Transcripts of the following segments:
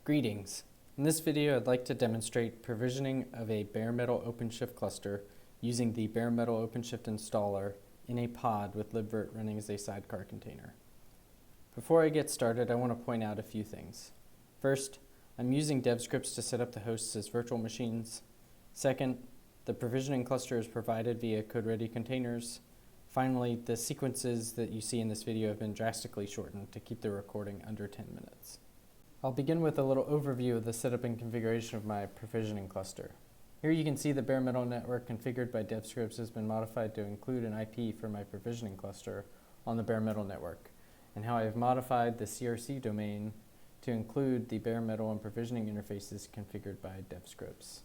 Greetings. In this video, I'd like to demonstrate provisioning of a Bare Metal OpenShift cluster using the Bare Metal OpenShift Installer in a pod with Libvirt running as a sidecar container. Before I get started, I want to point out a few things. First, I'm using dev scripts to set up the hosts as virtual machines. Second, the provisioning cluster is provided via code-ready containers. Finally, the sequences that you see in this video have been drastically shortened to keep the recording under 10 minutes. I'll begin with a little overview of the setup and configuration of my provisioning cluster. Here you can see the bare metal network configured by dev scripts has been modified to include an IP for my provisioning cluster on the bare metal network, and how I have modified the CRC domain to include the bare metal and provisioning interfaces configured by dev scripts.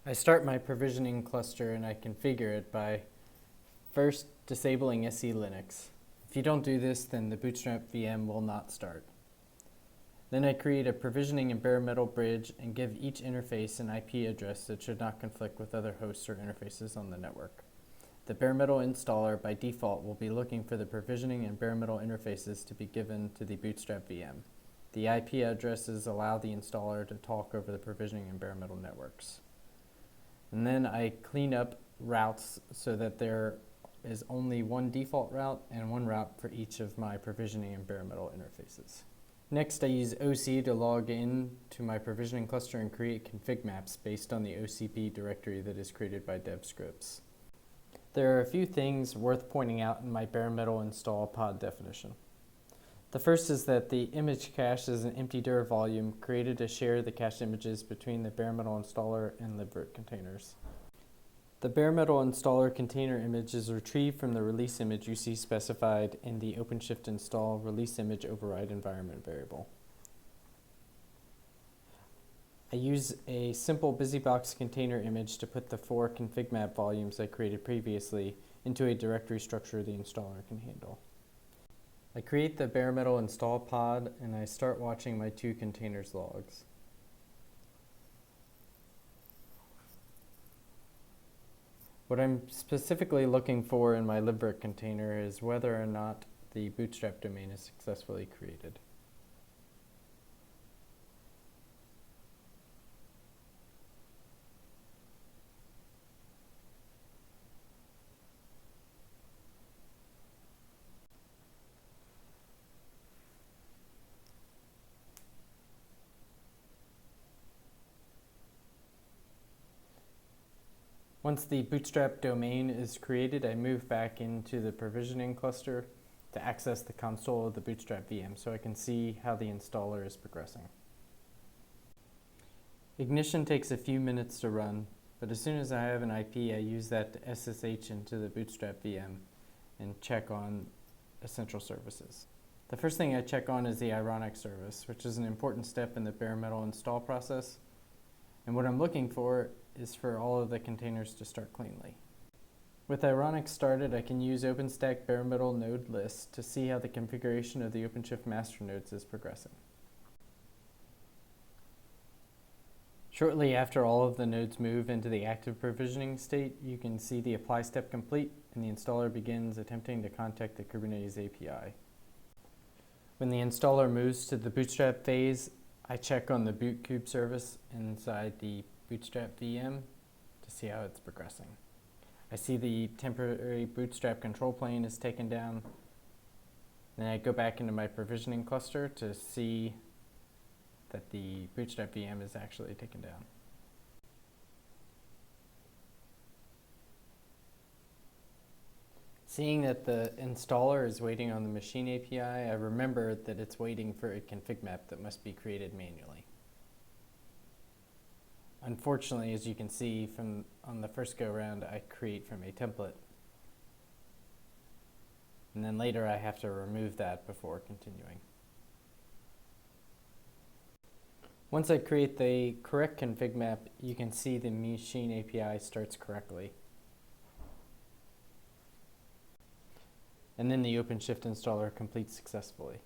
I start my provisioning cluster and I configure it by first disabling SE Linux. If you don't do this, then the Bootstrap VM will not start. Then I create a provisioning and bare metal bridge and give each interface an IP address that should not conflict with other hosts or interfaces on the network. The bare metal installer by default will be looking for the provisioning and bare metal interfaces to be given to the Bootstrap VM. The IP addresses allow the installer to talk over the provisioning and bare metal networks. And then I clean up routes so that there is only one default route and one route for each of my provisioning and bare metal interfaces. Next, I use OC to log in to my provisioning cluster and create config maps based on the OCP directory that is created by dev scripts. There are a few things worth pointing out in my bare metal install pod definition. The first is that the image cache is an empty dir volume created to share the cache images between the bare metal installer and Libvirt containers. The bare metal installer container image is retrieved from the release image you see specified in the OpenShift install release image override environment variable. I use a simple BusyBox container image to put the 4 config map volumes I created previously into a directory structure the installer can handle. I create the bare metal install pod and I start watching my 2 containers logs. What I'm specifically looking for in my Libvirt container is whether or not the Bootstrap domain is successfully created. Once the Bootstrap domain is created, I move back into the provisioning cluster to access the console of the Bootstrap VM so I can see how the installer is progressing. Ignition takes a few minutes to run, but as soon as I have an IP, I use that to SSH into the Bootstrap VM and check on essential services. The first thing I check on is the ironic service, which is an important step in the bare metal install process. And what I'm looking for is for all of the containers to start cleanly. With Ironic started, I can use OpenStack bare metal node list to see how the configuration of the OpenShift master nodes is progressing. Shortly after all of the nodes move into the active provisioning state, you can see the apply step complete and the installer begins attempting to contact the Kubernetes API. When the installer moves to the Bootstrap phase, I check on the bootkube service inside the Bootstrap VM to see how it's progressing. I see the temporary Bootstrap control plane is taken down. Then I go back into my provisioning cluster to see that the Bootstrap VM is actually taken down. Seeing that the installer is waiting on the machine API, I remember that it's waiting for a config map that must be created manually. Unfortunately, as you can see from on the first go round, I create from a template. And then later I have to remove that before continuing. Once I create the correct config map, you can see the machine API starts correctly. And then the OpenShift installer completes successfully.